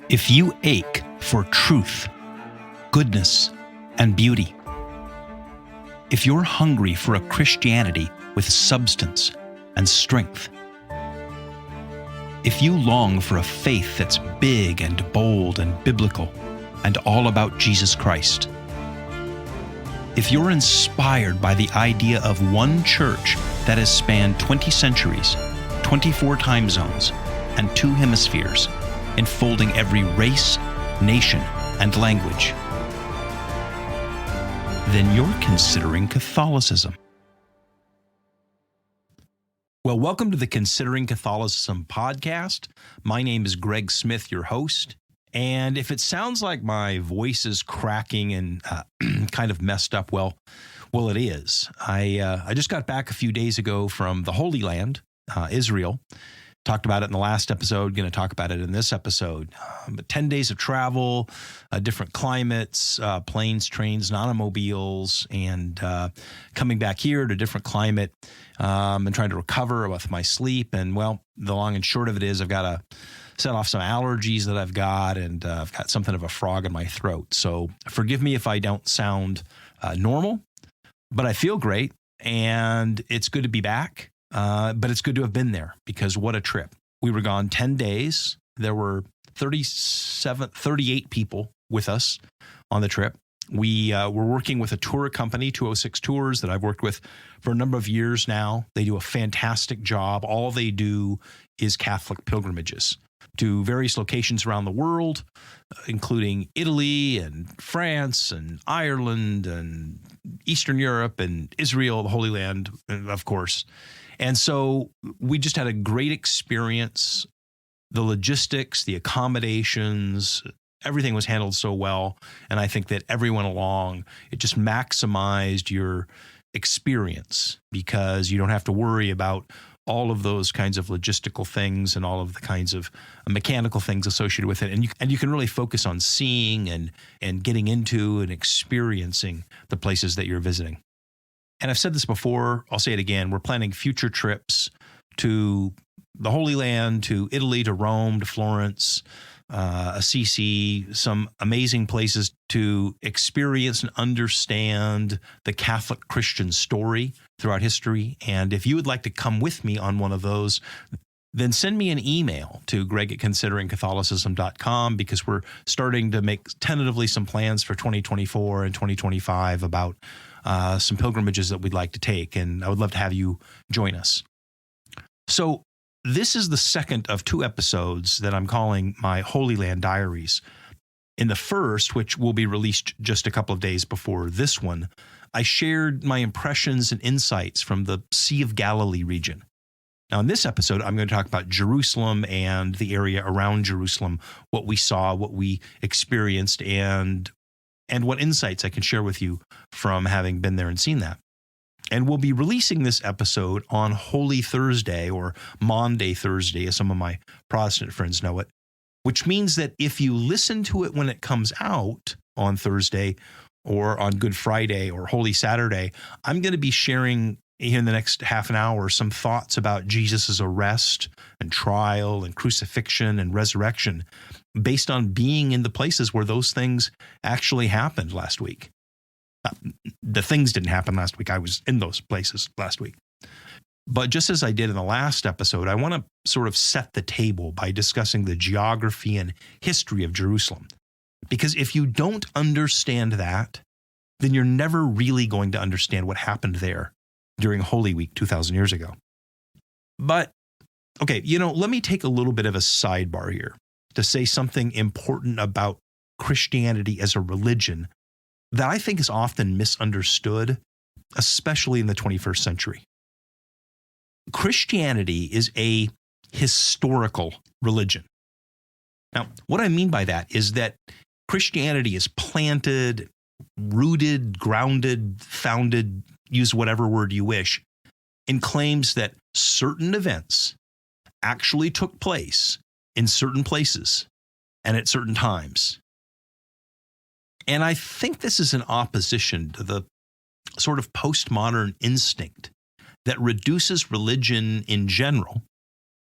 If you ache for truth, goodness, and beauty, if you're hungry for a Christianity with substance and strength, if you long for a faith that's big and bold and biblical and all about Jesus Christ, if you're inspired by the idea of one church that has spanned 20 centuries, 24 time zones, and 2 hemispheres, enfolding every race, nation, and language, then you're considering Catholicism. Well, welcome to the Considering Catholicism podcast. My name is Greg Smith, your host. And if it sounds like my voice is cracking and kind of messed up, well, it is. I just got back a few days ago from the Holy Land, Israel. Talked about it in the last episode, going to talk about it in this episode. But 10 days of travel, different climates, planes, trains, automobiles, and coming back here to a different climate and trying to recover with my sleep. And, well, the long and short of it is I've got to set off some allergies that I've got, and I've got something of a frog in my throat. So forgive me if I don't sound normal, but I feel great, and it's good to be back. But it's good to have been there, because what a trip. We were gone 10 days. There were 38 people with us on the trip. We were working with a tour company, 206 Tours, that I've worked with for a number of years now. They do a fantastic job. All they do is Catholic pilgrimages to various locations around the world, including Italy and France and Ireland and Eastern Europe and Israel, the Holy Land, of course. And so we just had a great experience. The logistics, the accommodations, everything was handled so well. And I think that everyone along, it just maximized your experience, because you don't have to worry about all of those kinds of logistical things and all of the kinds of mechanical things associated with it. And you can really focus on seeing and getting into and experiencing the places that you're visiting. And I've said this before, I'll say it again, we're planning future trips to the Holy Land, to Italy, to Rome, to Florence, Assisi, some amazing places to experience and understand the Catholic Christian story throughout history. And if you would like to come with me on one of those, then send me an email to greg@consideringcatholicism.com, because we're starting to make tentatively some plans for 2024 and 2025 about some pilgrimages that we'd like to take, and I would love to have you join us. So this is the second of 2 episodes that I'm calling my Holy Land Diaries. In the first, which will be released just a couple of days before this one, I shared my impressions and insights from the Sea of Galilee region. Now, in this episode, I'm going to talk about Jerusalem and the area around Jerusalem, what we saw, what we experienced, and what insights I can share with you from having been there and seen that. And we'll be releasing this episode on Holy Thursday, or Maundy Thursday, as some of my Protestant friends know it, which means that if you listen to it when it comes out on Thursday or on Good Friday or Holy Saturday, I'm going to be sharing here in the next half an hour some thoughts about Jesus' arrest and trial and crucifixion and resurrection, based on being in the places where those things actually happened last week. The things didn't happen last week. I was in those places last week. But just as I did in the last episode, I want to sort of set the table by discussing the geography and history of Jerusalem. Because if you don't understand that, then you're never really going to understand what happened there during Holy Week 2,000 years ago. But, okay, let me take a little bit of a sidebar here to say something important about Christianity as a religion that I think is often misunderstood, especially in the 21st century. Christianity is a historical religion. Now, what I mean by that is that Christianity is planted, rooted, grounded, founded, use whatever word you wish, in claims that certain events actually took place in certain places and at certain times. And I think this is in opposition to the sort of postmodern instinct that reduces religion in general,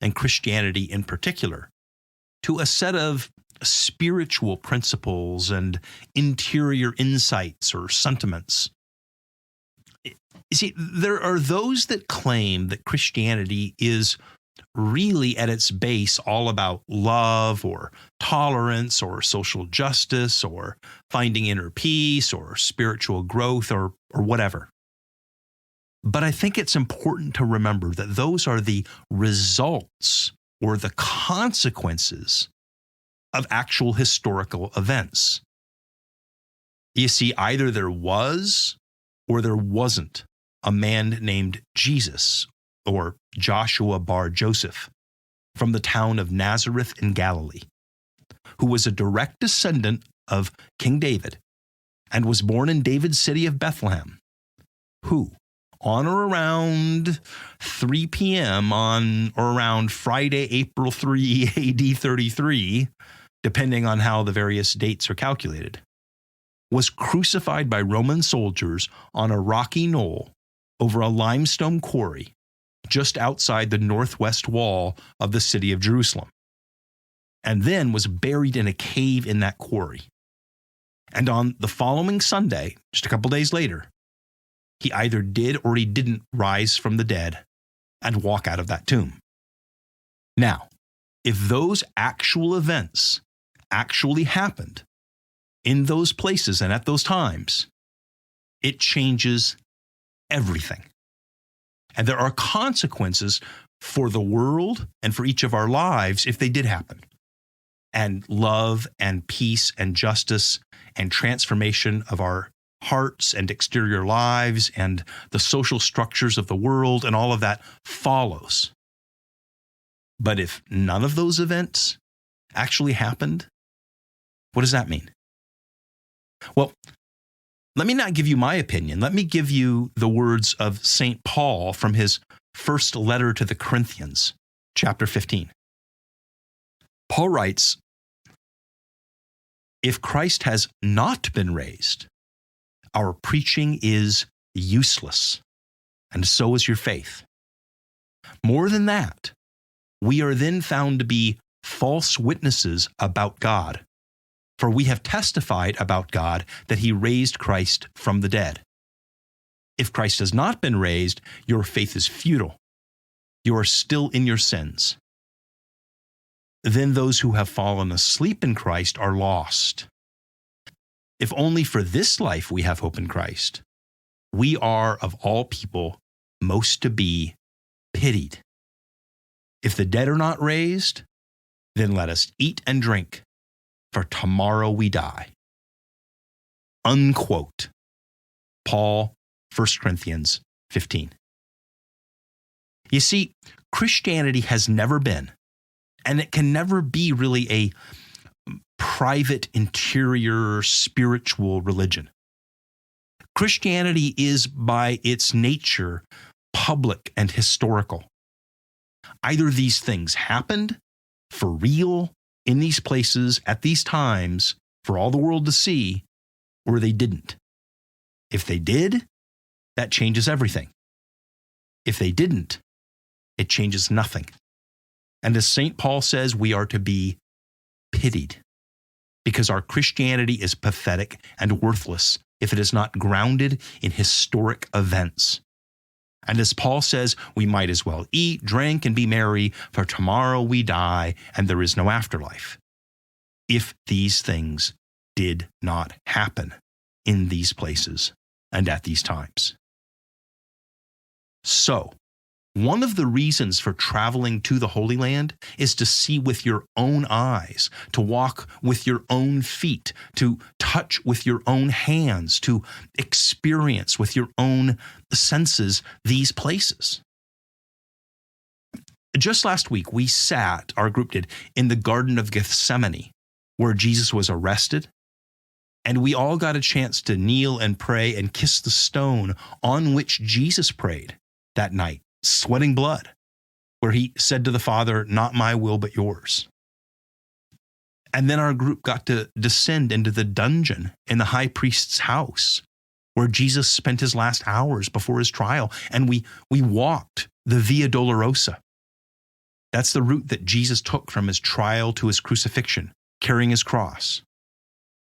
and Christianity in particular, to a set of spiritual principles and interior insights or sentiments. You see, there are those that claim that Christianity is really at its base all about love or tolerance or social justice or finding inner peace or spiritual growth or whatever. But I think it's important to remember that those are the results or the consequences of actual historical events. You see, either there was or there wasn't a man named Jesus or Joshua bar Joseph from the town of Nazareth in Galilee, who was a direct descendant of King David and was born in David's city of Bethlehem, who, on or around 3 p.m. on or around Friday, April 3, AD 33, depending on how the various dates are calculated, was crucified by Roman soldiers on a rocky knoll over a limestone quarry just outside the northwest wall of the city of Jerusalem, and then was buried in a cave in that quarry. And on the following Sunday, just a couple days later, he either did or he didn't rise from the dead and walk out of that tomb. Now, if those actual events actually happened in those places and at those times, it changes everything. And there are consequences for the world and for each of our lives if they did happen. And love and peace and justice and transformation of our hearts and exterior lives and the social structures of the world and all of that follows. But if none of those events actually happened, what does that mean? Well, let me not give you my opinion. Let me give you the words of St. Paul from his first letter to the Corinthians, chapter 15. Paul writes, "If Christ has not been raised, our preaching is useless, and so is your faith. More than that, we are then found to be false witnesses about God. For we have testified about God that he raised Christ from the dead. If Christ has not been raised, your faith is futile. You are still in your sins. Then those who have fallen asleep in Christ are lost. If only for this life we have hope in Christ, we are of all people most to be pitied. If the dead are not raised, then let us eat and drink, for tomorrow we die." Unquote. Paul, 1 Corinthians 15. You see, Christianity has never been, and it can never be really a private, interior, spiritual religion. Christianity is by its nature public and historical. Either these things happened for real in these places at these times for all the world to see, or they didn't. If they did, that changes everything. If they didn't, it changes nothing. And as St. Paul says, we are to be pitied because our Christianity is pathetic and worthless if it is not grounded in historic events. And as Paul says, we might as well eat, drink, and be merry, for tomorrow we die, and there is no afterlife. If these things did not happen in these places and at these times. So, one of the reasons for traveling to the Holy Land is to see with your own eyes, to walk with your own feet, to touch with your own hands, to experience with your own senses these places. Just last week, we sat, our group did, in the Garden of Gethsemane, where Jesus was arrested, and we all got a chance to kneel and pray and kiss the stone on which Jesus prayed that night, sweating blood, where he said to the Father, "Not my will, but yours." And then our group got to descend into the dungeon in the high priest's house, where Jesus spent his last hours before his trial. And we walked the Via Dolorosa. That's the route that Jesus took from his trial to his crucifixion, carrying his cross.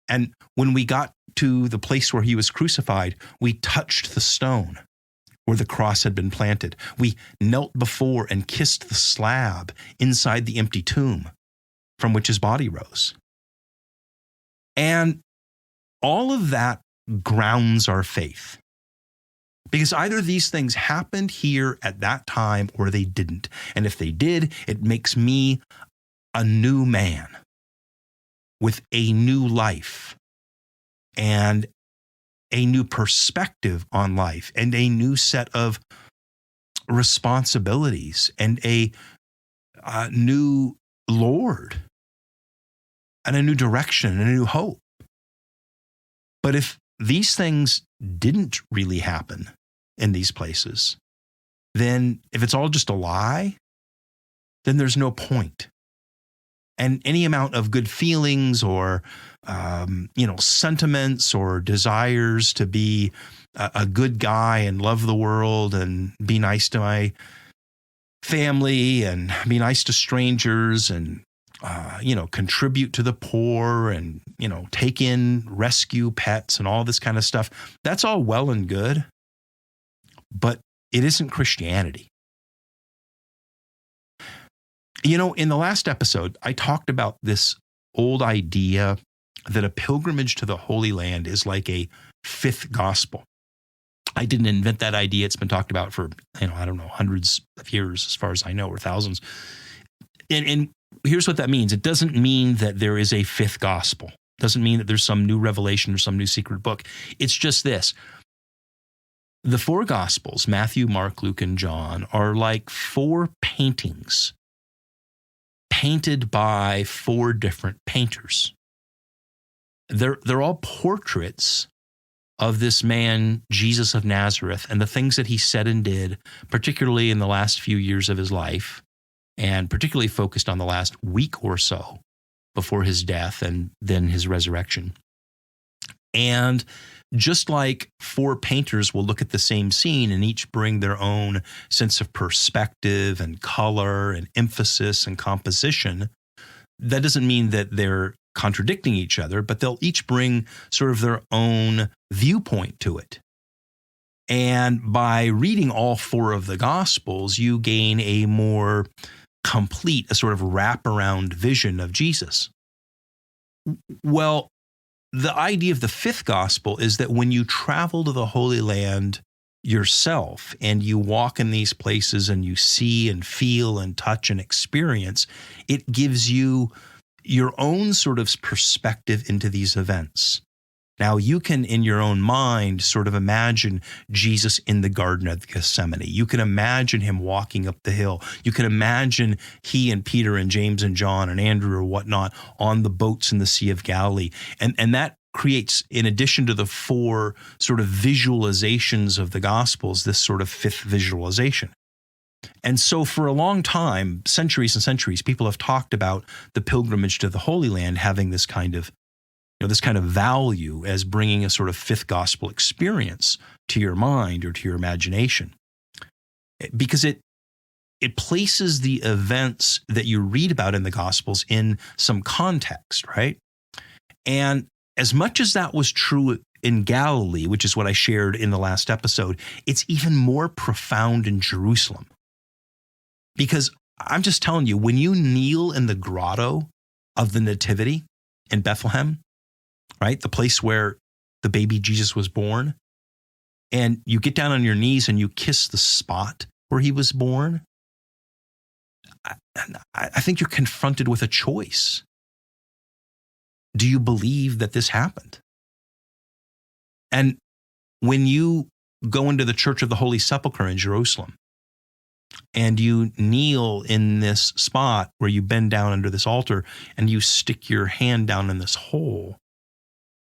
And when we got to the place where he was crucified, we touched the stone where the cross had been planted. We knelt before and kissed the slab inside the empty tomb from which his body rose. And all of that grounds our faith. Because either these things happened here at that time or they didn't. And if they did, it makes me a new man with a new life and a new perspective on life and a new set of responsibilities and a new Lord and a new direction and a new hope. But if these things didn't really happen in these places, then if it's all just a lie, then there's no point. And any amount of good feelings or, sentiments or desires to be a good guy and love the world and be nice to my family and be nice to strangers and, contribute to the poor and, take in rescue pets and all this kind of stuff. That's all well and good, but it isn't Christianity. In the last episode, I talked about this old idea that a pilgrimage to the Holy Land is like a fifth gospel. I didn't invent that idea. It's been talked about for, hundreds of years, as far as I know, or thousands. And here's what that means. It doesn't mean that there is a fifth gospel. It doesn't mean that there's some new revelation or some new secret book. It's just this. The four gospels, Matthew, Mark, Luke, and John, are like four paintings painted by four different painters. They're all portraits of this man, Jesus of Nazareth, and the things that he said and did, particularly in the last few years of his life, and particularly focused on the last week or so before his death and then his resurrection. And just like four painters will look at the same scene and each bring their own sense of perspective and color and emphasis and composition, that doesn't mean that they're contradicting each other, but they'll each bring sort of their own viewpoint to it. And by reading all four of the Gospels, you gain a more complete, a sort of wraparound vision of Jesus. Well, the idea of the fifth gospel is that when you travel to the Holy Land yourself and you walk in these places and you see and feel and touch and experience, it gives you your own sort of perspective into these events. Now, you can, in your own mind, sort of imagine Jesus in the Garden of Gethsemane. You can imagine him walking up the hill. You can imagine he and Peter and James and John and Andrew or whatnot on the boats in the Sea of Galilee. And that creates, in addition to the four sort of visualizations of the Gospels, this sort of fifth visualization. And so for a long time, centuries and centuries, people have talked about the pilgrimage to the Holy Land having this kind of value as bringing a sort of fifth gospel experience to your mind or to your imagination. Because it places the events that you read about in the Gospels in some context, right? And as much as that was true in Galilee, which is what I shared in the last episode, it's even more profound in Jerusalem. Because I'm just telling you, when you kneel in the grotto of the Nativity in Bethlehem, right, the place where the baby Jesus was born, and you get down on your knees and you kiss the spot where he was born, I think you're confronted with a choice. Do you believe that this happened? And when you go into the Church of the Holy Sepulchre in Jerusalem, and you kneel in this spot where you bend down under this altar and you stick your hand down in this hole,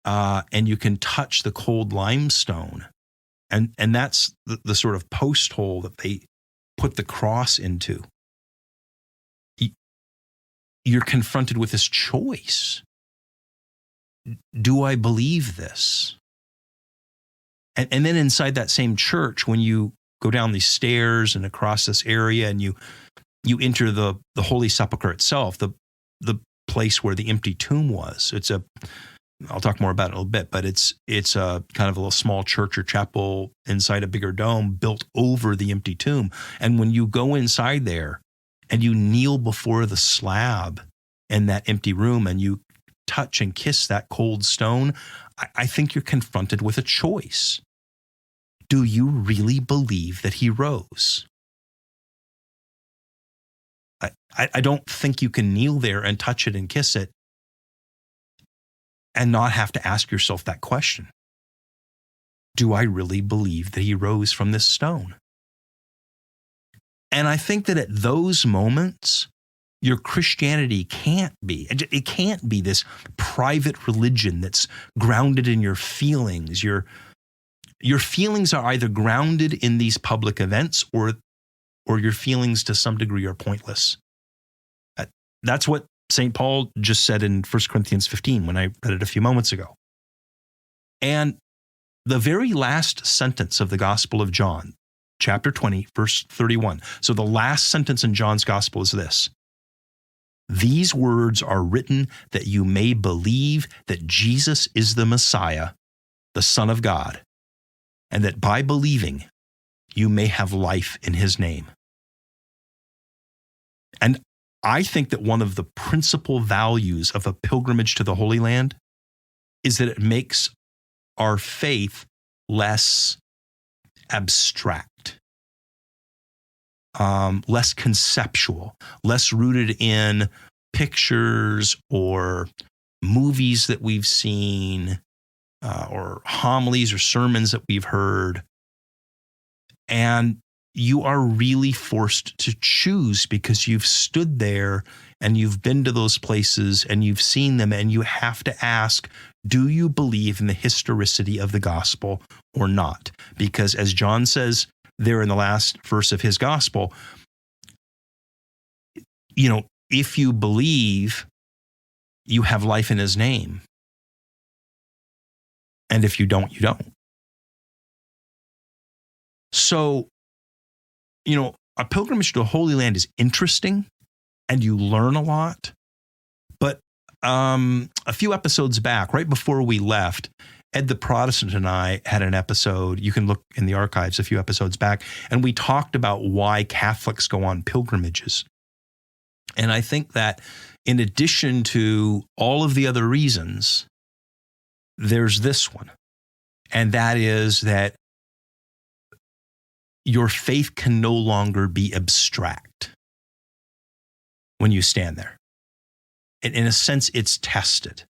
and you can touch the cold limestone. And that's the sort of post hole that they put the cross into. You're confronted with this choice. Do I believe this? And then inside that same church, when you go down these stairs and across this area and you you enter the Holy Sepulchre itself, the place where the empty tomb was. I'll talk more about it in a little bit, but it's a kind of a little small church or chapel inside a bigger dome built over the empty tomb. And when you go inside there and you kneel before the slab in that empty room and you touch and kiss that cold stone, I think you're confronted with a choice. Do you really believe that he rose? I don't think you can kneel there and touch it and kiss it and not have to ask yourself that question. Do I really believe that he rose from this stone? And I think that at those moments, your Christianity can't be this private religion that's grounded in your feelings. Your feelings are either grounded in these public events or your feelings to some degree are pointless. That's what St. Paul just said in 1 Corinthians 15 when I read it a few moments ago. And the very last sentence of the Gospel of John, chapter 20, verse 31. So the last sentence in John's Gospel is this: "These words are written that you may believe that Jesus is the Messiah, the Son of God, and that by believing you may have life in his name." And I think that one of the principal values of a pilgrimage to the Holy Land is that it makes our faith less abstract, less conceptual, less rooted in pictures or movies that we've seen, or homilies or sermons that we've heard. And you are really forced to choose because you've stood there and you've been to those places and you've seen them, and you have to ask, do you believe in the historicity of the gospel or not? Because as John says there in the last verse of his gospel, if you believe, you have life in his name. And if you don't, you don't. So, a pilgrimage to the Holy Land is interesting and you learn a lot. But a few episodes back, right before we left, Ed the Protestant and I had an episode. You can look in the archives a few episodes back, and we talked about why Catholics go on pilgrimages. And I think that in addition to all of the other reasons, there's this one, and that is that your faith can no longer be abstract when you stand there. In a sense, it's tested.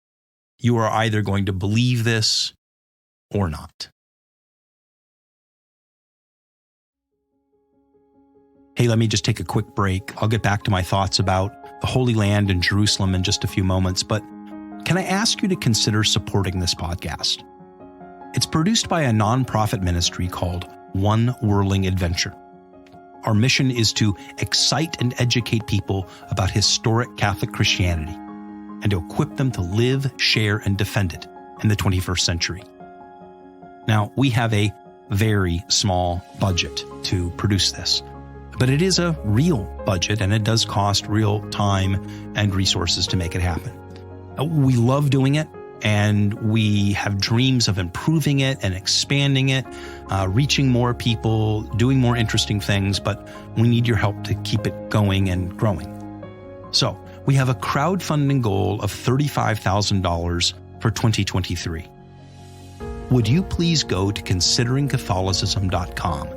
You are either going to believe this or not. Hey, let me just take a quick break. I'll get back to my thoughts about the Holy Land and Jerusalem in just a few moments, but can I ask you to consider supporting this podcast? It's produced by a nonprofit ministry called One Whirling Adventure. Our mission is to excite and educate people about historic Catholic Christianity and to equip them to live, share, and defend it in the 21st century. Now, we have a very small budget to produce this, but it is a real budget and it does cost real time and resources to make it happen. We love doing it, and we have dreams of improving it and expanding it, reaching more people, doing more interesting things, but we need your help to keep it going and growing. So we have a crowdfunding goal of $35,000 for 2023. Would you please go to consideringcatholicism.com?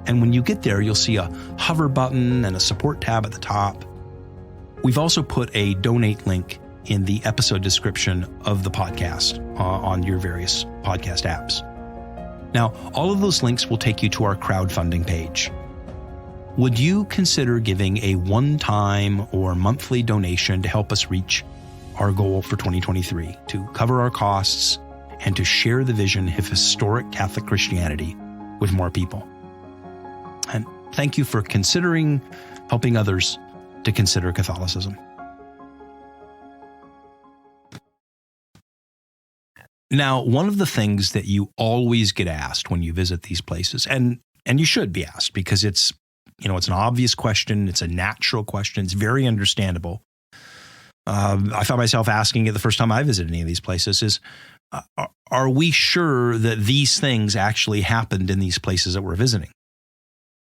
And when you get there, you'll see a hover button and a support tab at the top. We've also put a donate link in the episode description of the podcast on your various podcast apps. Now, all of those links will take you to our crowdfunding page. Would you consider giving a one-time or monthly donation to help us reach our goal for 2023, to cover our costs and to share the vision of historic Catholic Christianity with more people? And thank you for considering helping others to consider Catholicism. Now, one of the things that you always get asked when you visit these places, and you should be asked because it's It's an obvious question. It's a natural question. It's very understandable. I found myself asking it the first time I visited any of these places is, are we sure that these things actually happened in these places that we're visiting?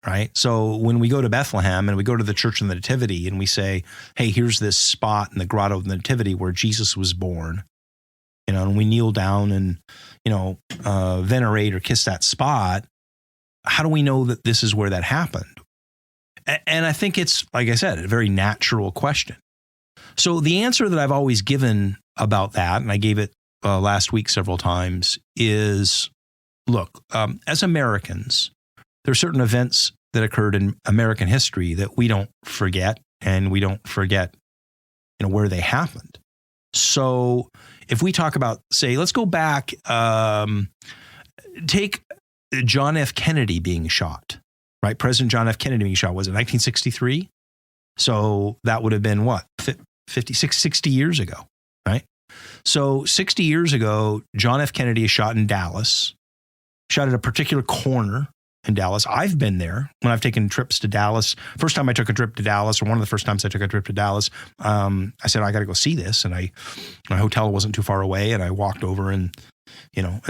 Right? So when we go to Bethlehem and we go to the Church of the Nativity and we say, hey, here's this spot in the Grotto of the Nativity where Jesus was born, and we kneel down and, venerate or kiss that spot, how do we know that this is where that happened? And I think it's, like I said, a very natural question. So the answer that I've always given about that, and I gave it last week several times, is, look, as Americans, there are certain events that occurred in American history that we don't forget, and we don't forget, where they happened. So if we talk about, say, let's go back, take John F. Kennedy being shot, right? President John F. Kennedy being shot, was it 1963? So that would have been what, 60 years ago, right? So 60 years ago, John F. Kennedy is shot in Dallas, shot at a particular corner in Dallas. I've been there when I've taken trips to Dallas. First time I took a trip to Dallas, or one of the first times I took a trip to Dallas, I said, I got to go see this. And my hotel wasn't too far away. And I walked over and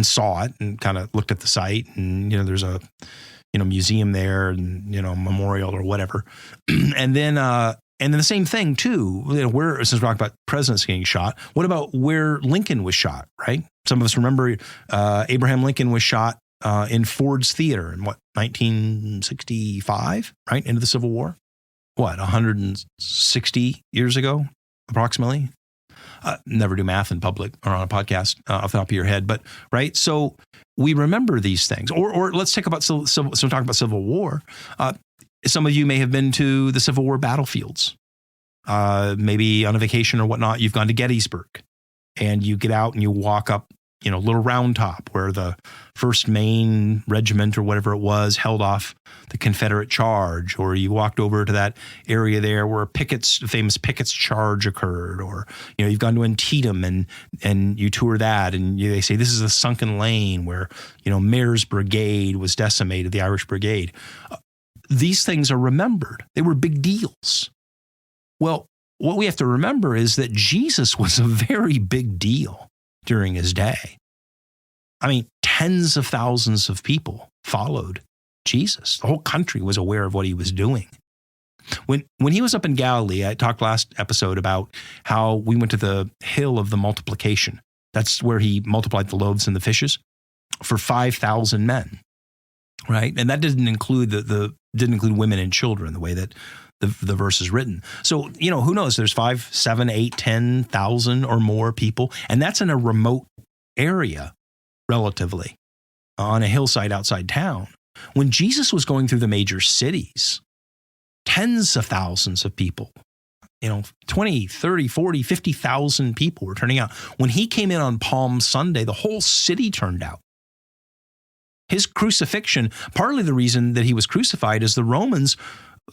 saw it and kind of looked at the site. And, there's a, museum there and, memorial or whatever. And then the same thing too, where, since we're talking about presidents getting shot, what about where Lincoln was shot, right? Some of us remember Abraham Lincoln was shot in Ford's Theater in 1965, right? Into the Civil War. 160 years ago, approximately? Never do math in public or on a podcast off the top of your head, but right. So we remember these things, or let's talk about Civil War. Some of you may have been to the Civil War battlefields, maybe on a vacation or whatnot. You've gone to Gettysburg, and you get out and you walk up, Little Round Top, where the 1st Maine Regiment or whatever it was held off the Confederate charge, or you walked over to that area there where the famous Pickett's charge occurred, or you've gone to Antietam and you tour that, and they say this is a sunken lane where Mayor's Brigade was decimated, the Irish Brigade. These things are remembered. They were big deals. Well, what we have to remember is that Jesus was a very big deal during his day. I mean, tens of thousands of people followed Jesus. The whole country was aware of what he was doing. When he was up in Galilee, I talked last episode about how we went to the hill of the multiplication. That's where he multiplied the loaves and the fishes for 5,000 men, right? And that didn't include didn't include women and children, the way that the verse is written. So, who knows? There's 5, 7, 8, 10,000 or more people. And that's in a remote area, relatively, on a hillside outside town. When Jesus was going through the major cities, tens of thousands of people, 20, 30, 40, 50,000 people were turning out. When he came in on Palm Sunday, the whole city turned out. His crucifixion, partly the reason that he was crucified is the Romans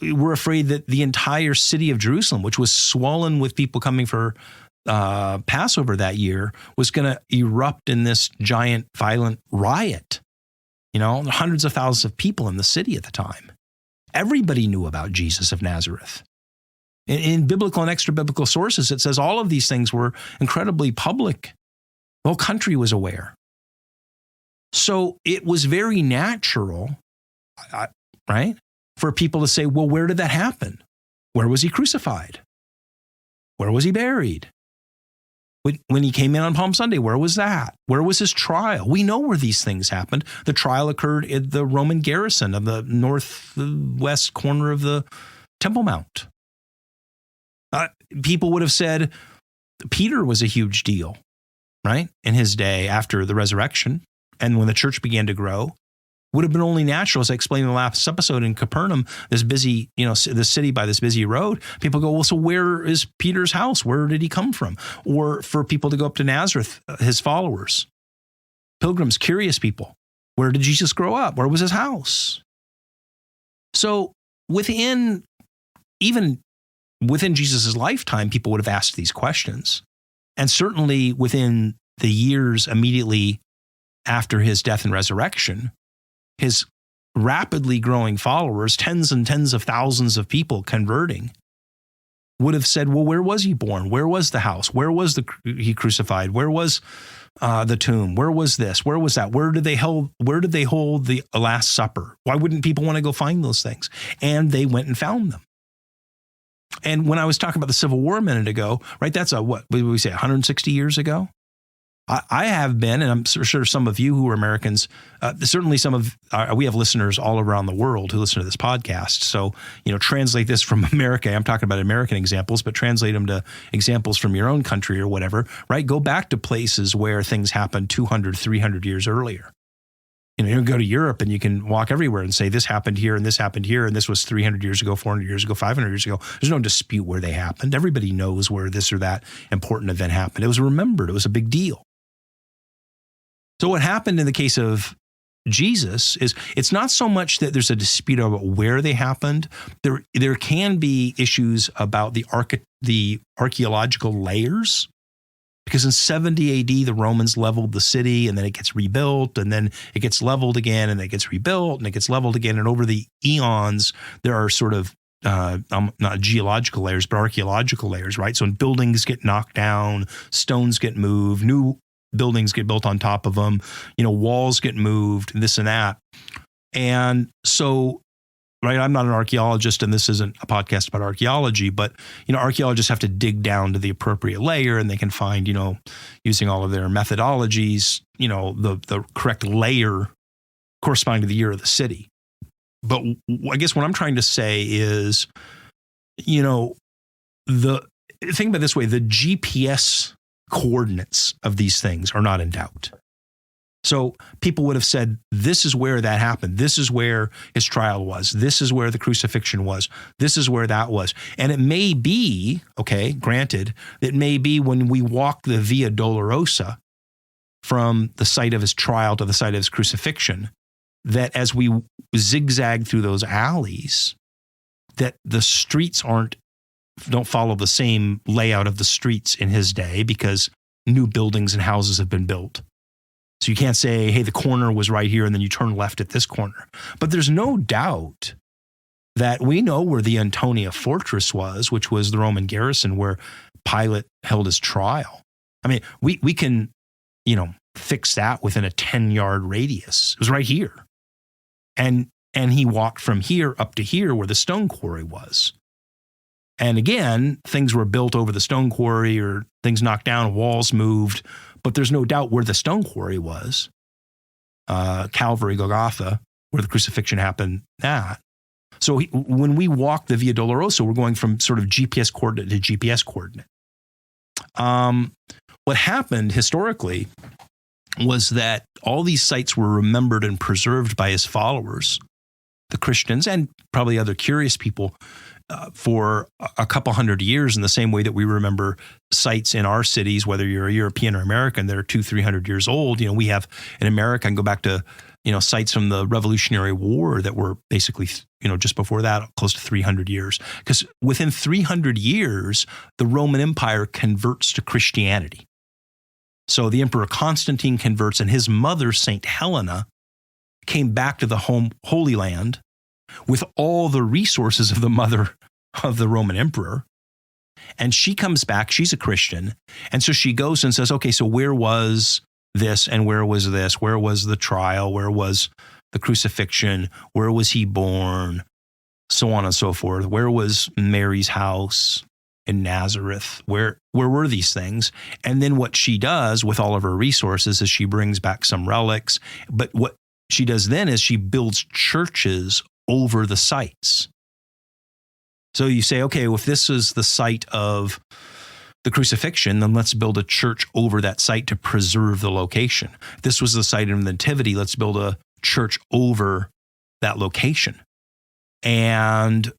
were afraid that the entire city of Jerusalem, which was swollen with people coming for Passover that year, was going to erupt in this giant violent riot. Hundreds of thousands of people in the city at the time. Everybody knew about Jesus of Nazareth. In biblical and extra-biblical sources, it says all of these things were incredibly public. The whole country was aware. So it was very natural, right, for people to say, well, where did that happen? Where was he crucified? Where was he buried? When he came in on Palm Sunday, where was that? Where was his trial? We know where these things happened. The trial occurred in the Roman garrison of the northwest corner of the Temple Mount. People would have said Peter was a huge deal, right, in his day after the resurrection. And when the church began to grow, would have been only natural, as I explained in the last episode, in Capernaum, this busy, the city by this busy road. People go, well, so where is Peter's house? Where did he come from? Or for people to go up to Nazareth, his followers, pilgrims, curious people. Where did Jesus grow up? Where was his house? So even within Jesus' lifetime, people would have asked these questions. And certainly within the years immediately after his death and resurrection, his rapidly growing followers, tens and tens of thousands of people converting, would have said, well, where was he born? Where was the house? Where was he crucified? Where was the tomb? Where was this? Where was that? Where did they hold the Last Supper? Why wouldn't people want to go find those things? And they went and found them. And when I was talking about the Civil War a minute ago, right, that's what did we say, 160 years ago? I have been, and I'm sure some of you who are Americans, certainly we have listeners all around the world who listen to this podcast. So, translate this from America. I'm talking about American examples, but translate them to examples from your own country or whatever, right? Go back to places where things happened 200, 300 years earlier. You can go to Europe and you can walk everywhere and say, this happened here and this happened here. And this was 300 years ago, 400 years ago, 500 years ago. There's no dispute where they happened. Everybody knows where this or that important event happened. It was remembered. It was a big deal. So what happened in the case of Jesus is it's not so much that there's a dispute about where they happened. There can be issues about the archaeological layers, because in 70 AD, the Romans leveled the city and then it gets rebuilt and then it gets leveled again and it gets rebuilt and it gets leveled again. And over the eons, there are sort of not geological layers, but archaeological layers, right? So when buildings get knocked down, stones get moved, new buildings get built on top of them, walls get moved, this and that. And so, right, I'm not an archaeologist and this isn't a podcast about archaeology, but, archaeologists have to dig down to the appropriate layer and they can find, using all of their methodologies, the correct layer corresponding to the year of the city. But I guess what I'm trying to say is, think about it this way, the GPS coordinates of these things are not in doubt. So people would have said, this is where that happened. This is where his trial was. This is where the crucifixion was. This is where that was. And it may be, granted, it may be when we walk the Via Dolorosa from the site of his trial to the site of his crucifixion, that as we zigzag through those alleys, that the streets don't follow the same layout of the streets in his day because new buildings and houses have been built. So you can't say, hey, the corner was right here and then you turn left at this corner. But there's no doubt that we know where the Antonia Fortress was, which was the Roman garrison where Pilate held his trial. I mean, we can, fix that within a 10-yard radius. It was right here. And he walked from here up to here where the stone quarry was. And again, things were built over the stone quarry or things knocked down, walls moved, but there's no doubt where the stone quarry was. Calvary, Golgotha, where the crucifixion happened, that. So when we walk the Via Dolorosa, we're going from sort of GPS coordinate to GPS coordinate. What happened historically was that all these sites were remembered and preserved by his followers, the Christians, and probably other curious people, for a couple hundred years, in the same way that we remember sites in our cities, whether you're a European or American, that are 200-300 years old. We have in America, and go back to, sites from the Revolutionary War that were basically, just before that, close to 300 years. Because within 300 years, the Roman Empire converts to Christianity. So the Emperor Constantine converts, and his mother, Saint Helena, came back to the Holy Land with all the resources of the mother of the Roman emperor. And she comes back, she's a Christian. And so she goes and says, okay, so where was this and where was this? Where was the trial? Where was the crucifixion? Where was he born? So on and so forth. Where was Mary's house in Nazareth? Where were these things? And then what she does with all of her resources is she brings back some relics. But what she does then is she builds churches over the sites. So you say, okay, well, if this is the site of the crucifixion, then let's build a church over that site to preserve the location. If this was the site of the Nativity, let's build a church over that location. And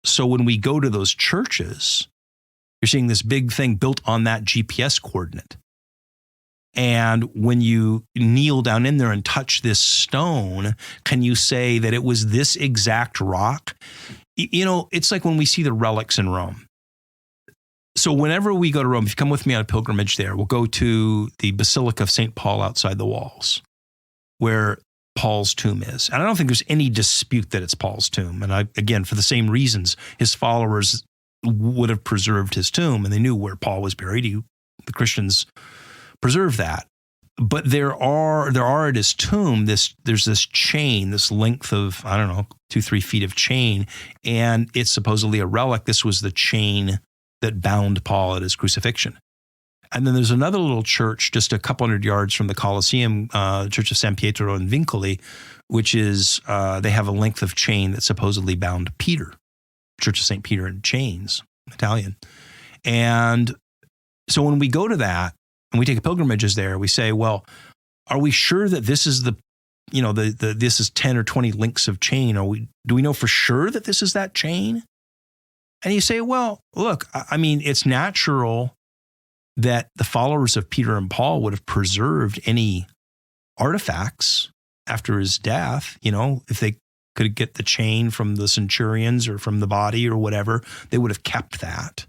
so when we go to those churches, you're seeing this big thing built on that GPS coordinate. And when you kneel down in there and touch this stone, can you say that it was this exact rock? It's like when we see the relics in Rome. So whenever we go to Rome, if you come with me on a pilgrimage there, we'll go to the Basilica of St. Paul outside the walls, where Paul's tomb is. And I don't think there's any dispute that it's Paul's tomb. And again, for the same reasons, his followers would have preserved his tomb, and they knew where Paul was buried. The Christians preserved that. But there are at his tomb, there's this chain, this length of, 2-3 feet of chain, and it's supposedly a relic. This was the chain that bound Paul at his crucifixion. And then there's another little church just a couple hundred yards from the Colosseum, Church of San Pietro in Vincoli, which is, they have a length of chain that supposedly bound Peter, Church of St. Peter in Chains, Italian. And so when we go to that and we take pilgrimages there, we say, well, are we sure that this is this is 10 or 20 links of chain? Do we know for sure that this is that chain? And you say, well, look, it's natural that the followers of Peter and Paul would have preserved any artifacts after his death. If they could get the chain from the centurions or from the body or whatever, they would have kept that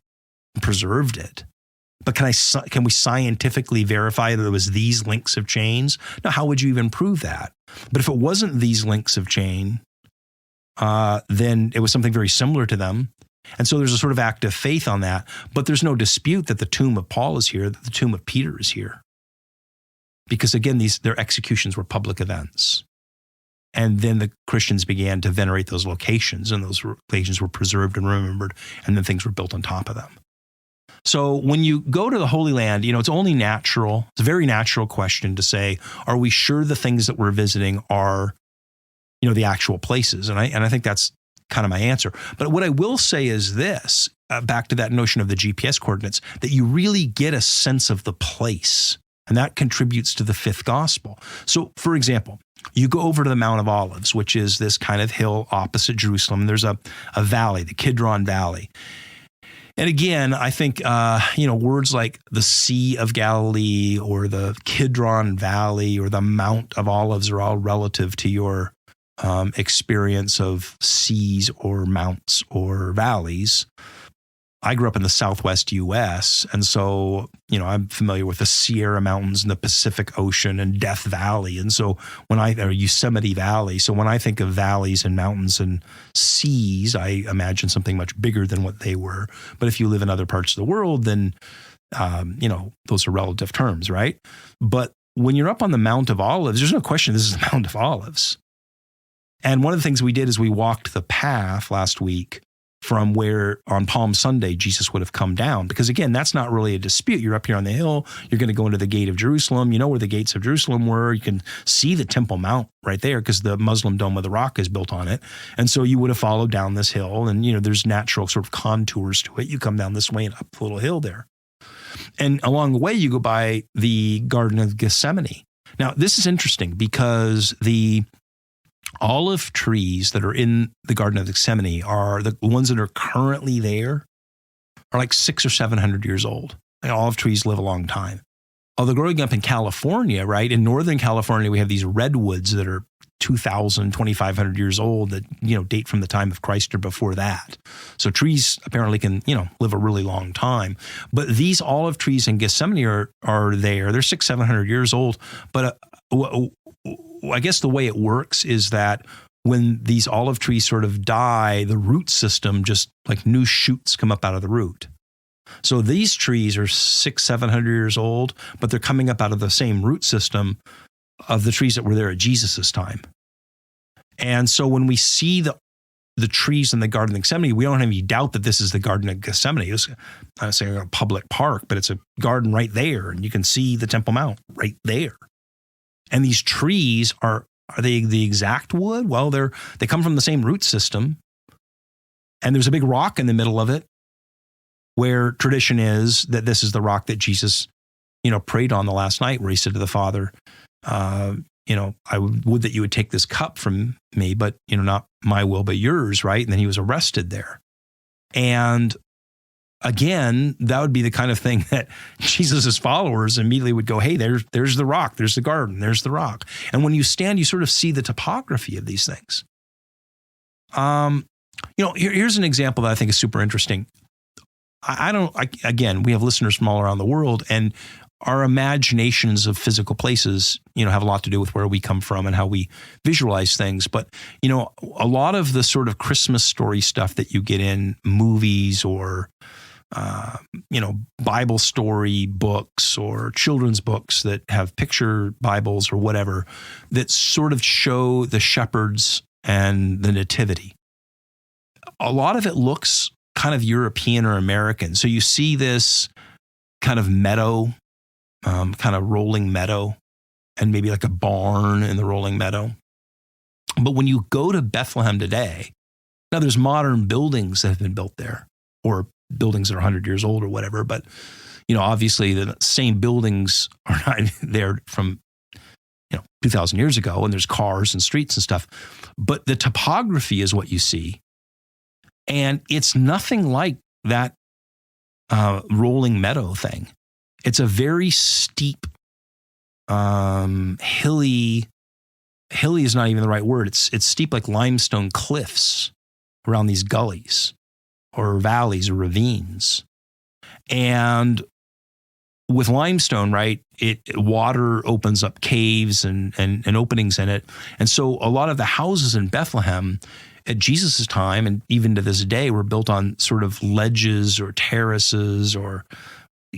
and preserved it. But can we scientifically verify that it was these links of chains? Now, how would you even prove that? But if it wasn't these links of chain, then it was something very similar to them. And so there's a sort of act of faith on that. But there's no dispute that the tomb of Paul is here, that the tomb of Peter is here. Because again, their executions were public events. And then the Christians began to venerate those locations, and those locations were preserved and remembered, and then things were built on top of them. So when you go to the Holy Land, it's only natural, it's a very natural question to say, are we sure the things that we're visiting are, the actual places? And I think that's kind of my answer. But what I will say is this, back to that notion of the GPS coordinates, that you really get a sense of the place, and that contributes to the fifth gospel. So for example, you go over to the Mount of Olives, which is this kind of hill opposite Jerusalem. There's a valley, the Kidron Valley. And again, I think, words like the Sea of Galilee or the Kidron Valley or the Mount of Olives are all relative to your experience of seas or mounts or valleys. I grew up in the Southwest U.S., and so, I'm familiar with the Sierra Mountains and the Pacific Ocean and Death Valley. And so or Yosemite Valley. So when I think of valleys and mountains and seas, I imagine something much bigger than what they were. But if you live in other parts of the world, then, those are relative terms, right? But when you're up on the Mount of Olives, there's no question this is the Mount of Olives. And one of the things we did is we walked the path last week from where on Palm Sunday Jesus would have come down. Because again, that's not really a dispute. You're up here on the hill. You're going to go into the gate of Jerusalem. You know where the gates of Jerusalem were. You can see the Temple Mount right there because the Muslim Dome of the Rock is built on it. And so you would have followed down this hill, and there's natural sort of contours to it. You come down this way and up the little hill there. And along the way, you go by the Garden of Gethsemane. Now, this is interesting because the olive trees that are in the Garden of Gethsemane are the ones that are currently there are like 600 or 700 years old. And olive trees live a long time. Although growing up in California, right, in Northern California, we have these redwoods that are 2,000, 2,500 years old that, date from the time of Christ or before that. So trees apparently can, live a really long time. But these olive trees in Gethsemane are there. They're 600, 700 years old. But I guess the way it works is that when these olive trees sort of die, the root system just like new shoots come up out of the root. So these trees are 600, 700 years old, but they're coming up out of the same root system of the trees that were there at Jesus's time. And so when we see the trees in the Garden of Gethsemane, we don't have any doubt that this is the Garden of Gethsemane. It's not saying a public park, but it's a garden right there, and you can see the Temple Mount right there. And these trees are they the exact wood? Well, they come from the same root system. And there's a big rock in the middle of it where tradition is that this is the rock that Jesus, prayed on the last night, where he said to the Father, I would that you would take this cup from me, but, not my will, but yours, right? And then he was arrested there. And again, that would be the kind of thing that Jesus' followers immediately would go, hey, there's the rock, there's the garden, there's the rock. And when you stand, you sort of see the topography of these things. Here's an example that I think is super interesting. Again, we have listeners from all around the world, and our imaginations of physical places, have a lot to do with where we come from and how we visualize things. But, a lot of the sort of Christmas story stuff that you get in movies or, Bible story books or children's books that have picture Bibles or whatever that sort of show the shepherds and the nativity. A lot of it looks kind of European or American. So you see this kind of meadow, kind of rolling meadow, and maybe like a barn in the rolling meadow. But when you go to Bethlehem today, now there's modern buildings that have been built there, or buildings that are 100 years old or whatever. But, obviously the same buildings are not there from, 2,000 years ago, and there's cars and streets and stuff. But the topography is what you see. And it's nothing like that rolling meadow thing. It's a very steep, hilly is not even the right word. It's steep like limestone cliffs around these gullies or valleys or ravines. And with limestone, right, water opens up caves and openings in it. And so a lot of the houses in Bethlehem at Jesus' time, and even to this day, were built on sort of ledges or terraces or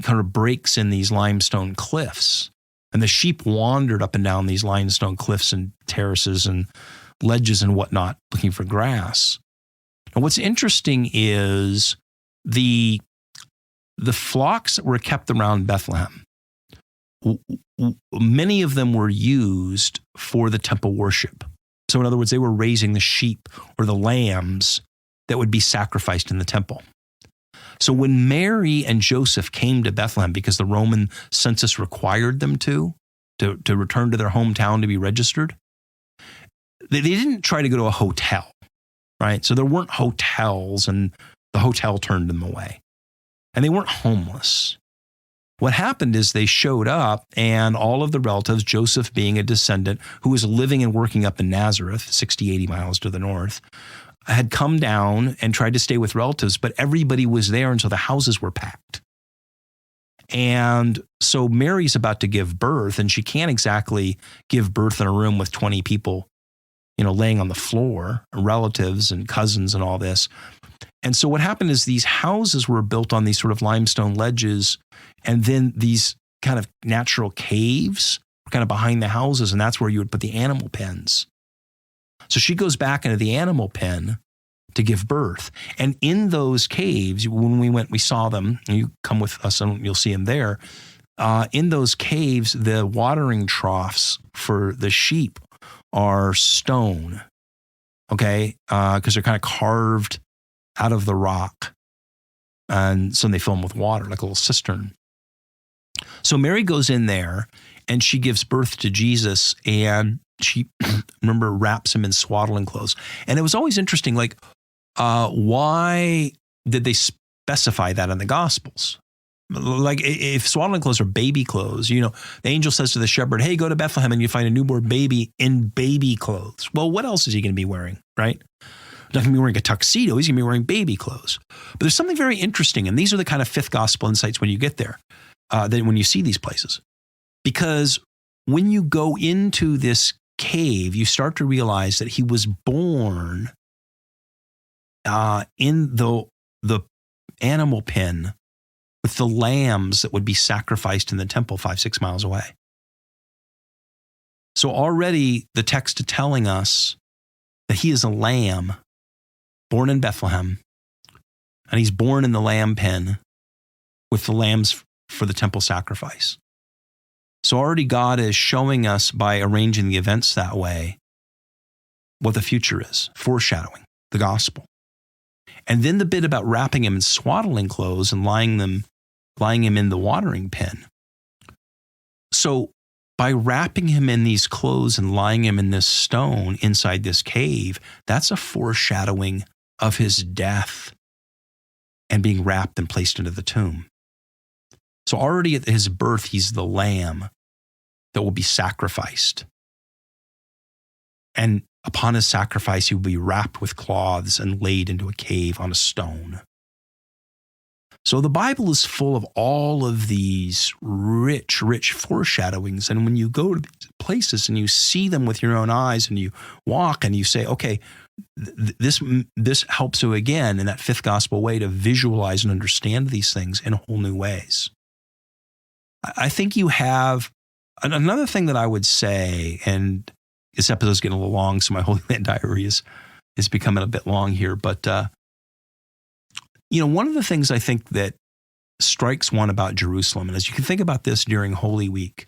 kind of breaks in these limestone cliffs. And the sheep wandered up and down these limestone cliffs and terraces and ledges and whatnot, looking for grass. And what's interesting is the flocks that were kept around Bethlehem, many of them were used for the temple worship. So in other words, they were raising the sheep or the lambs that would be sacrificed in the temple. So when Mary and Joseph came to Bethlehem, because the Roman census required them to return to their hometown to be registered, they didn't try to go to a hotel, right? So there weren't hotels, and the hotel turned them away. And they weren't homeless. What happened is they showed up, and all of the relatives, Joseph being a descendant who was living and working up in Nazareth, 60, 80 miles to the north, had come down and tried to stay with relatives, but everybody was there, and so the houses were packed. And so Mary's about to give birth, and she can't exactly give birth in a room with 20 people, laying on the floor, relatives and cousins and all this. And so what happened is these houses were built on these sort of limestone ledges, and then these kind of natural caves were kind of behind the houses, and that's where you would put the animal pens. So she goes back into the animal pen to give birth. And in those caves, when we went, we saw them, and you come with us and you'll see them there. In those caves, the watering troughs for the sheep are stone, okay? Because they're kind of carved out of the rock. And so they fill them with water, like a little cistern. So Mary goes in there and she gives birth to Jesus, and she, remember, wraps him in swaddling clothes. And it was always interesting, like, why did they specify that in the Gospels? Like, if swaddling clothes are baby clothes, the angel says to the shepherd, hey, go to Bethlehem and you find a newborn baby in baby clothes. Well, what else is he going to be wearing, right? Not going to be wearing a tuxedo. He's going to be wearing baby clothes. But there's something very interesting, and these are the kind of fifth gospel insights when you get there, when you see these places. Because when you go into this cave, you start to realize that he was born in the animal pen with the lambs that would be sacrificed in the temple 5-6 miles away. So already the text is telling us that he is a lamb born in Bethlehem, and he's born in the lamb pen with the lambs for the temple sacrifice. So already God is showing us, by arranging the events that way, what the future is, foreshadowing the gospel. And then the bit about wrapping him in swaddling clothes and lying him in the watering pen. So by wrapping him in these clothes and lying him in this stone inside this cave, that's a foreshadowing of his death and being wrapped and placed into the tomb. So already at his birth, he's the lamb that will be sacrificed. And upon his sacrifice, he will be wrapped with cloths and laid into a cave on a stone. So the Bible is full of all of these rich, rich foreshadowings. And when you go to these places and you see them with your own eyes and you walk and you say, okay, this helps you again in that fifth gospel way to visualize and understand these things in whole new ways. I think you have another thing that I would say, and this episode's getting a little long, so my Holy Land Diary is becoming a bit long here, but one of the things I think that strikes one about Jerusalem, and as you can think about this during Holy Week,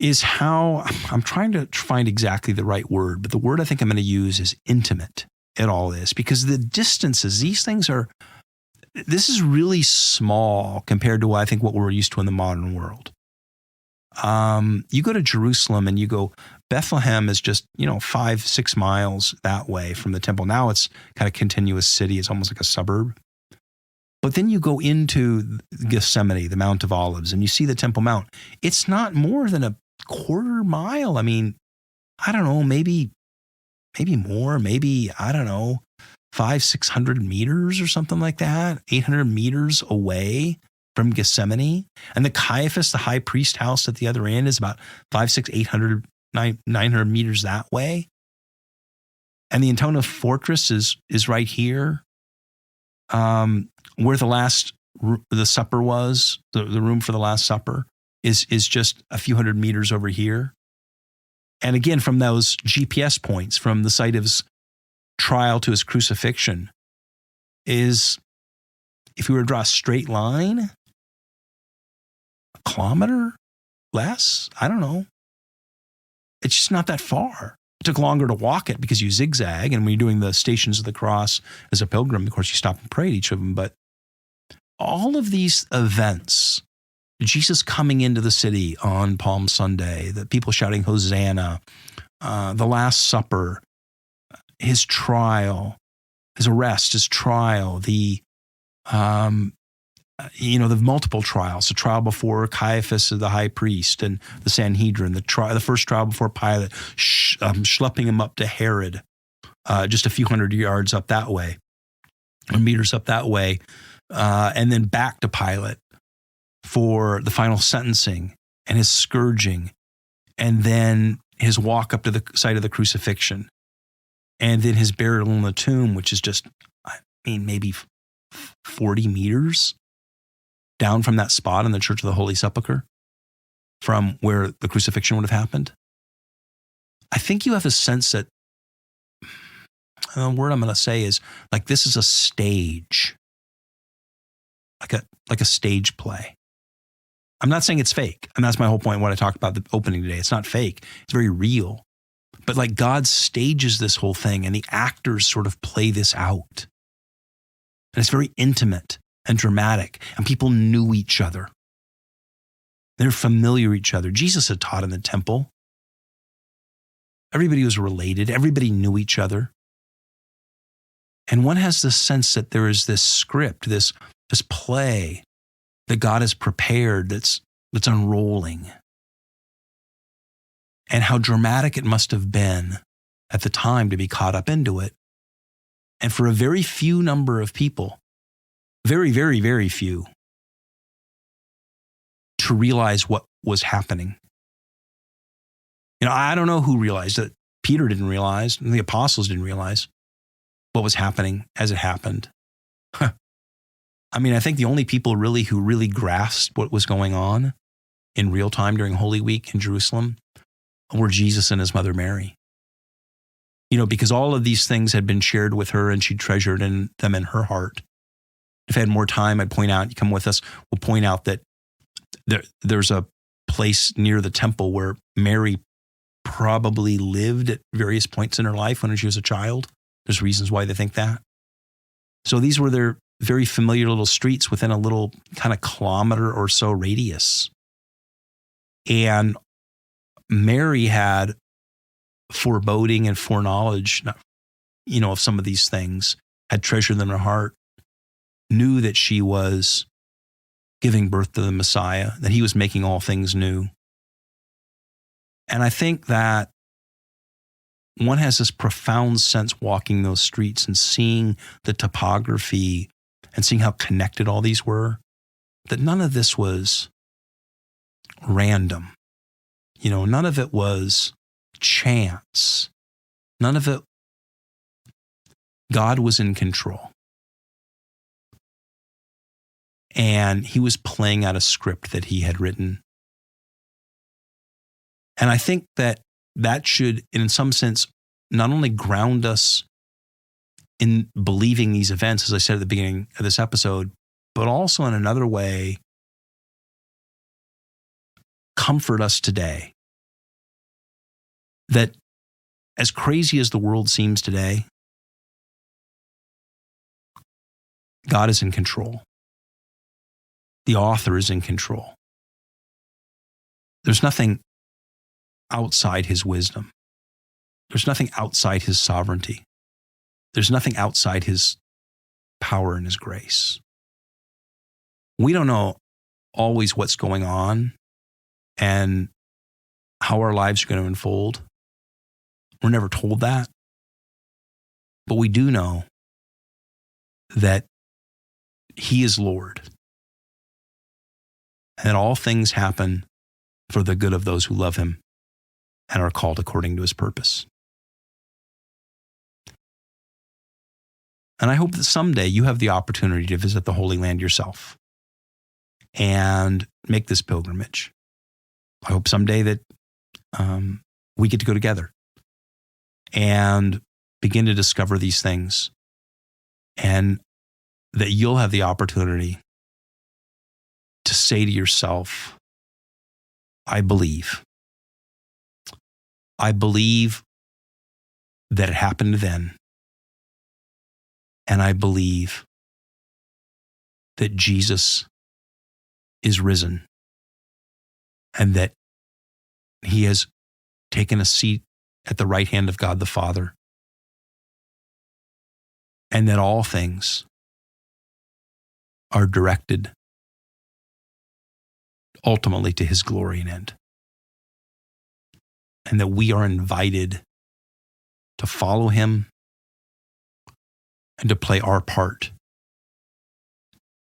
is how, I'm trying to find exactly the right word, but the word I think I'm going to use is intimate. It all is, because the distances, this is really small compared to I think what we're used to in the modern world. You go to Jerusalem and you go, Bethlehem is just, 5-6 miles that way from the temple. Now it's kind of continuous city. It's almost like a suburb. But then you go into Gethsemane, the Mount of Olives, and you see the Temple Mount. It's not more than a quarter mile. I mean, I don't know, maybe more, maybe, I don't know, 500-600 meters or something like that, 800 meters away from Gethsemane. And the Caiaphas, the high priest house at the other end, is about 500, 600, 900 meters that way. And the Antona Fortress is right here. Where the supper was, the room for the Last Supper, is just a few hundred meters over here. And again, from those GPS points, from the site of his trial to his crucifixion, is, if we were to draw a straight line, a kilometer less, I don't know. It's just not that far. It took longer to walk it because you zigzag, and when you're doing the Stations of the Cross as a pilgrim, of course, you stop and pray at each of them. But all of these events, Jesus coming into the city on Palm Sunday, the people shouting Hosanna, the Last Supper, his trial, his arrest, his trial, the multiple trials, the trial before Caiaphas, the high priest, and the Sanhedrin, the first trial before Pilate, schlepping him up to Herod, just a few hundred yards up that way, or meters up that way, and then back to Pilate for the final sentencing and his scourging, and then his walk up to the site of the crucifixion, and then his burial in the tomb, which is just, maybe 40 meters down from that spot in the Church of the Holy Sepulchre, from where the crucifixion would have happened. I think you have a sense that, the word I'm going to say is, like, this is a stage, like a stage play. I'm not saying it's fake. And that's my whole point when I talked about the opening today. It's not fake. It's very real. But like, God stages this whole thing, and the actors sort of play this out. And it's very intimate and dramatic, and people knew each other. They're familiar with each other. Jesus had taught in the temple. Everybody was related. Everybody knew each other. And one has this sense that there is this script, this play that God has prepared that's unrolling. And how dramatic it must have been at the time to be caught up into it. And for a very few number of people, very, very, very few, to realize what was happening. I don't know who realized it. Peter didn't realize, and the apostles didn't realize what was happening as it happened. I think the only people who really grasped what was going on in real time during Holy Week in Jerusalem were Jesus and his mother Mary. Because all of these things had been shared with her, and she treasured them in her heart. If I had more time, I'd point out, you come with us, we'll point out that there's a place near the temple where Mary probably lived at various points in her life when she was a child. There's reasons why they think that. So these were their very familiar little streets within a little kind of kilometer or so radius. And Mary had foreboding and foreknowledge, of some of these things, had treasured them in her heart, knew that she was giving birth to the Messiah, that he was making all things new. And I think that one has this profound sense walking those streets and seeing the topography and seeing how connected all these were, that none of this was random. None of it was chance. None of it, God was in control. And he was playing out a script that he had written. And I think that should, in some sense, not only ground us in believing these events, as I said at the beginning of this episode, but also in another way, comfort us today. That as crazy as the world seems today, God is in control. The author is in control. There's nothing outside his wisdom. There's nothing outside his sovereignty. There's nothing outside his power and his grace. We don't know always what's going on and how our lives are going to unfold. We're never told that. But we do know that he is Lord. And that all things happen for the good of those who love him and are called according to his purpose. And I hope that someday you have the opportunity to visit the Holy Land yourself and make this pilgrimage. I hope someday that we get to go together and begin to discover these things, and that you'll have the opportunity to say to yourself, I believe. I believe that it happened then. And I believe that Jesus is risen and that he has taken a seat at the right hand of God the Father, and that all things are directed ultimately to his glory and end. And that we are invited to follow him and to play our part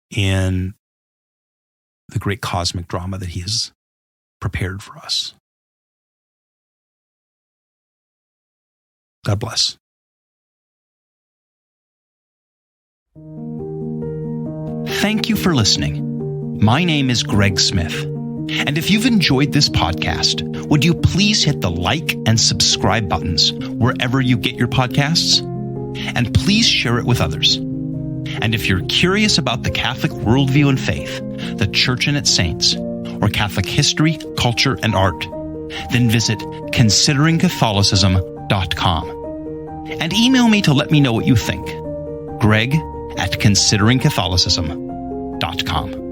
in the great cosmic drama that he has prepared for us. God bless. Thank you for listening. My name is Greg Smith. And if you've enjoyed this podcast, would you please hit the like and subscribe buttons wherever you get your podcasts? And please share it with others. And if you're curious about the Catholic worldview and faith, the Church and its saints, or Catholic history, culture, and art, then visit consideringcatholicism.com. And email me to let me know what you think. Greg@consideringcatholicism.com.